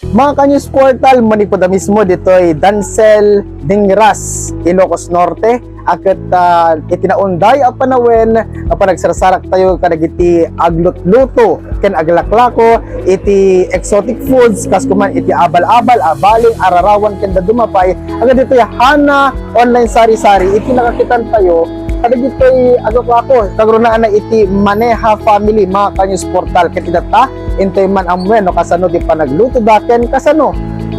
Mga Kanyos Portal, manipoda mismo dito'y Dancel Dingras, Ilocos Norte. Akat itinaunday a panawen panagsasarak tayo kadagiti aglot-luto ken aglaklako iti exotic foods kas kuman iti abal-abal abaling ararawan ken dadumapay agad dito'y Hana online sari-sari iti nakakitan tayo kada dito'y agaklako kagrunaan na iti Maneha family mga Kanyos Portal ket idata intay man amwen no kasano ti panagluto da ken kasano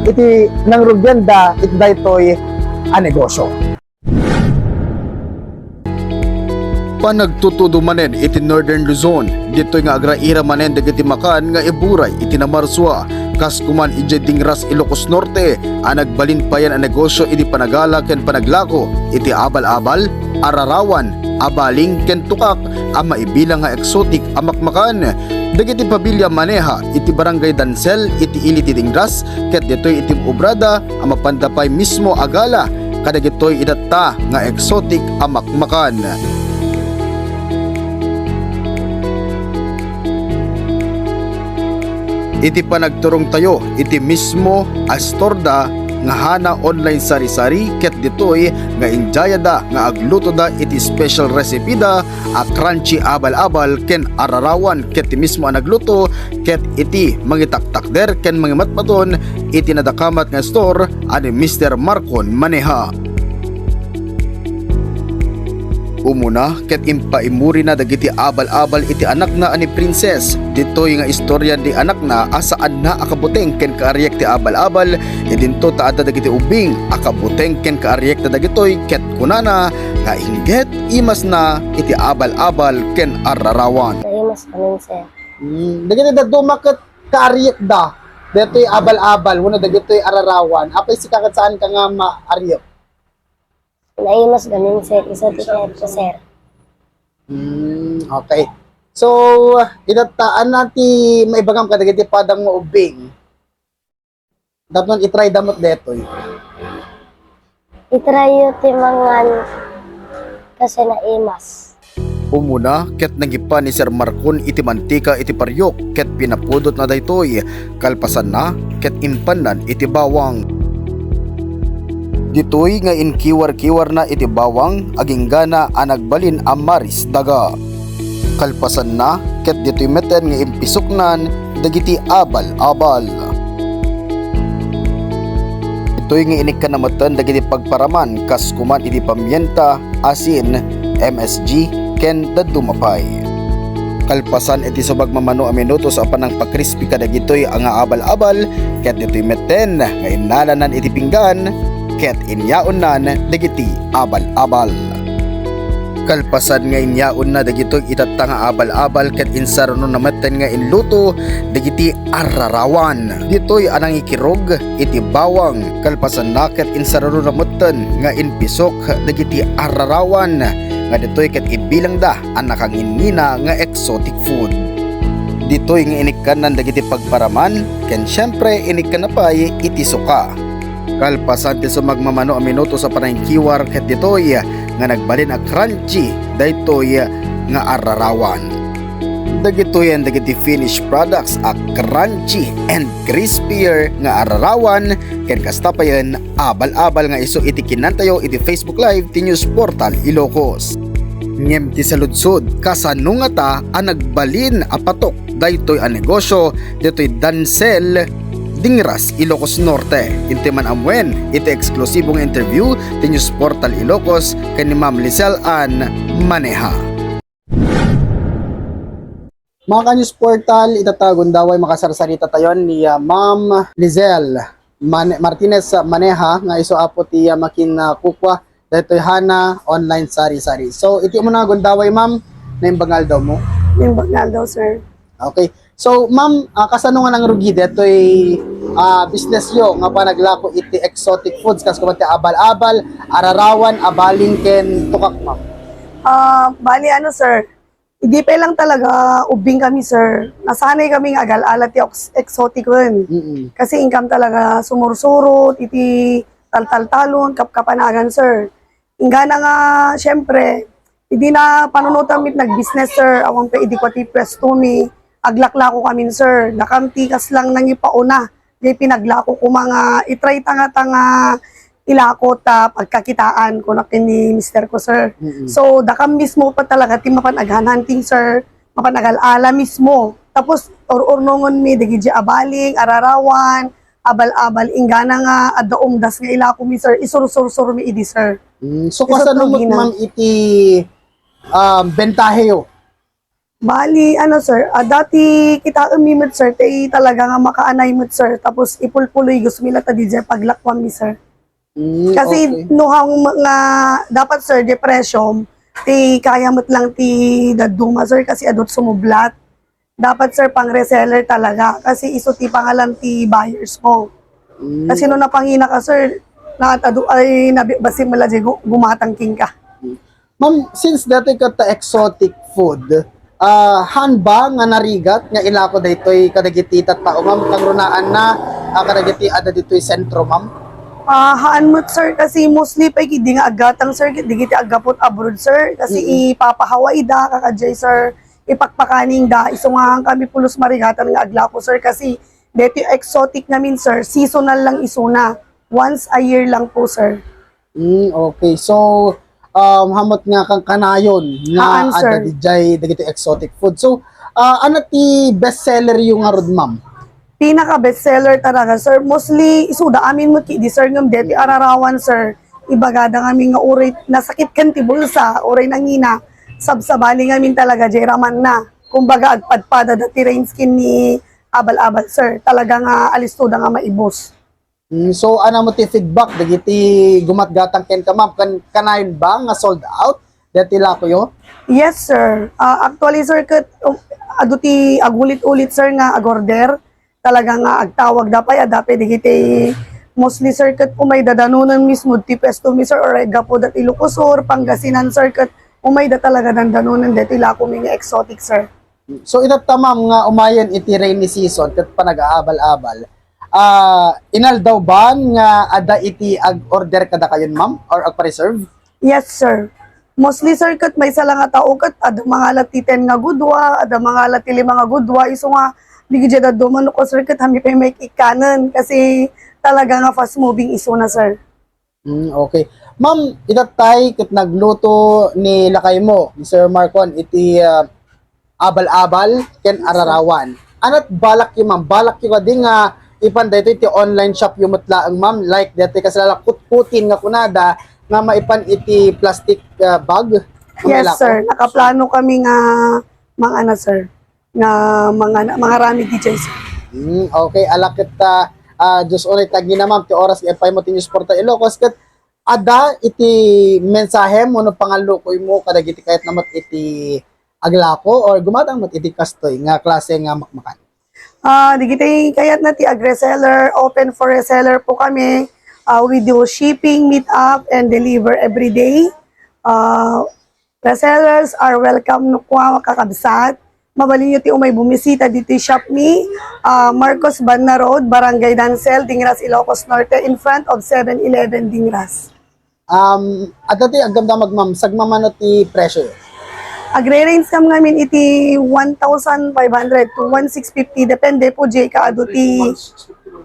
iti nangrugyanda iti daytoy a negosyo. Panagtutudo manen iti Northern Luzon dito'y nga agraira manen dagiti makan nga iburay iti namarswa kas kuman iti Dingras Ilocos Norte anagbalin pa yan ang negosyo iti panagala ken panaglako iti abal-abal ararawan abaling ken tukak ang maibilang nga exotic amakmakan dagiti pabilya Maneha iti barangay Dancel iti ili ti Dingras ket dito'y iti obrada ang mapandapay mismo agala kadagitoy idatta nga exotic amakmakan. Iti panagturong tayo iti mismo astorda nga Hana online sari-sari ket ditoy nga enjayada nga agluto da iti special recipe da a crunchy abal-abal ken ararawan ket ti mismo ang nagluto ket iti mangitaktakder ken mangimatmaton iti nadakamat nga store ani Mr. Marcon Maneha. Umuna ket impaimuri na dagiti abal-abal iti anak na ani Princess ditoy nga istorya di anak na asaan na akabuteng ken kaaryak ti abal-abal idinto taada dagiti ubing akabuteng ken kaaryak ta dagitoy ket kunana nga ingget imas na iti abal-abal ken ararawan. Imas kanin sir. Dagiti daduma ket kaaryak da ditoy abal-abal wenno dagitoy ararawan apay sikakat saan ka nga maaryak. Naimas ganin sir, isa titip ko sir. Okay. So, idataan nati maibagam kadagiti padang mo ubing. Dapat itry damot detoy. Itrayo timangan kasi naimas. Umuna ket nagipa ni Sir Marcon iti mantika iti paryok ket pinapudot na daytoy kalpasan na ket impannan iti bawang. Ditoy nga inkiwar-kiwar na iti bawang aging gana anagbalin amaris daga. Kalpasan na ket ditoy meten nga impisuknan dagiti abal-abal. Ditoy nga inikanamatan dagiti pagparaman kas kuman iti pamyenta, asin, MSG ken dadumapay. Kalpasan iti subag mamano a minuto sa apan ng pakrispi kadagitoy ang abal-abal ket ditoy meten nga inalanan iti pinggan ket inyaon nan dagiti abal-abal. Kalpasan nga inyaon na dagitoy itatta nga abal-abal ket insaruno na meten nga inluto dagiti ararawan. Ditoy anang ikirog iti bawang kalpasan na ket insaruno na meten nga inpisok dagiti ararawan nga ditoy ket ibilang da ang nakanginina nga exotic food. Ditoy nga inikanan dagiti pagparaman ken syempre inikanapay iti suka. Kalpasan ti sumagmamano a minuto sa panangkiwar ket ditoy nga nagbalin a crunchy daytoy nga ararawan. Dagitoy ang dagiti finished products a crunchy and crispier nga ararawan ken kastapayen abal-abal nga isu iti kinantayo iti Facebook Live ti News Portal Ilocos. Ngem ti saludsod kasano nga ta ang nagbalin a patok daytoy a negosyo ditoy Dancel Dingras, Ilocos Norte. Intiman amwen iti eksklusibong interview ti News Portal Ilocos ken ni Ma'am Lizelle Ann Maneha. Mga Kanyos Portal, itatagon daway makasarsarita tayon ni Ma'am Lizelle Martinez Maneha nga iso apo ti makin kukwa daytoy Hana online sari-sari. So iti mo na gundaway ma'am na imbangal daw mo. Imbangal daw sir. Okay. So, ma'am, kasano nga nang rugi detoy business yo nga pa naglako iti exotic foods kas kumati abal-abal, ararawan, abaling ken tukak, ma'am. Bali ano sir, hindi pa lang talaga ubing kami sir. Nasanay kaming agal-alat ti exotic rin. Kasi income talaga sumursurot, iti tal-tal-talon, kapkapanagan sir. Ingga na nga, syempre, hindi na panunutamit nag-business sir, awang pa idi ko ti pwesto mi. Aglakla ko kami sir, nakamtikas lang nang ipauna Di pinaglako ko mga itry tanga-tanga ilako ta pagkakitaan ko na kini Mr. ko, sir. So, dakam mismo pa talaga ti mapanaghan hunting, sir. Mapanagal-ala mismo. Tapos, or-ornongon mi, dagi abaling, ararawan, abal-abal, ingana nga, adaumdas nga ilako mi, sir. Isur-sur-sur mi idi, sir. So, kasano mo, Isot ma'am, iti bentahe yo? Bali, ano sir, dati kita umimot sir, tay talaga nga makaanay mo sir, tapos ipulpuloy gusto mila ta DJ paglakwam mi sir. Kasi Okay. nuhang mga, dapat sir, depression, ti kaya mo't lang ti daduma sir, kasi adot sumublat. Dapat sir, pang reseller talaga, kasi iso ti pangalan ti buyers mo. Kasi nung napangina ka sir, ay nabasim mala gumatang king ka. Ma'am, since dati ka ta exotic food, han ba nga narigat nga ilako daytoy kadagiti tattao ma'am kang runaan na kadagiti ada ditoy sentro ma'am? Haan mo sir, kasi mostly pa hindi nga agatang sir, di kita agapot abroad sir, kasi ipapahaway da, kakajay sir, ipakpakaning da, isungahan kami pulos marigatan nga aglapo sir, kasi dito yung exotic namin sir, seasonal lang isuna, once a year lang po sir. Okay. So, hamot nga kang kanayon nga Haan, sir. ada dijay dagiti exotic food. So, ano ti bestseller yung nga rod ma'am? Pinaka bestseller talaga sir, mostly isuda amin mo ki di sir ngam deti ararawan sir, ibagada ngamin nga uray nasakit kan ti bulsa, uray nangina, sabsabali ngamin talaga jay raman na, kumbaga agpadpada dati rain skin ni abal-abal sir, talaga nga alistuda nga maibos. So, ano mo ti feedback dagiti gumatgatang ken ka ma'am kanayon ba nga sold out dati lako yo? Yes sir, actually sir, ado ti agulit-ulit sir nga agorder, talaga nga agtawag dapay adape digiti mostly sir ket umay dadanunan mismo ti pesto mi sir or gapo dat Ilocosur, Pangasinan sir ket umay da talaga dandanunan deti lako mi nga exotic sir. So, itat ma'am nga umayon iti rainy season ket panag-aabal-abal. Inal daw ba nga ada iti ag-order kada kayon ma'am or ag-preserve? Yes sir. Mostly sir ket may sala nga tao ket ada mga lati 10 nga gudwa, ada mga lati 5 nga gudwa iso nga digid da duman ko sir ket hami pa make ikanan kasi talaga nga fast moving iso na sir. Okay. Ma'am, itatay ket nagluto ni lakay mo, ni Sir Marcon, iti abal-abal ken ararawan. Anat balak yung ma'am? Balak yung di nga ipan dito iti online shop yung mutlaang ma'am, like dito kasi lalakut-kutin nga kunada nga maipan iti plastic bag. Yes sir, nakaplano kami nga mga ano sir, nga mga rami DJ sir. Okay, alakit Diyos ulit tagi na ma'am, ti oras ipay mo tinyo sporta Ilocos ket ada iti mensahe mo no pangalukoy mo kadagiti kahit namat iti aglako or gumatang mat iti kastoy nga klase nga makmakan. Digiti kayat na ti agreseller, open for reseller po kami. We do shipping, meet up, and deliver every day. Resellers are welcome no kwa kakabsat. Mabalin nyo ti umay bumisita dito shop ni Marcos Banna Road, Barangay Dancel, Dingras, Ilocos Norte, in front of 7-Eleven Dingras. At dati agdamdamag ma'am, sagmamano ti presyo. Agre-range kam namin iti 1,500 to 1,650, depende po jay kaado ti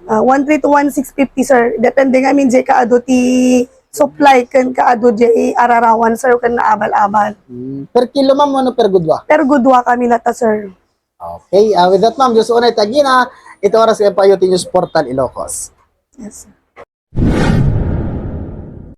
1,300 to 1,650 sir, depende ngamin jay kaado ti supply kan kaado jay ararawan sir kan naabal-abal. Per kilo ma'am, ano per gudwa? Pero gudwa kami lata sir. Okay, with that ma'am, just unay tagi na, ito oras yung Payote News Portal Ilocos. Yes sir.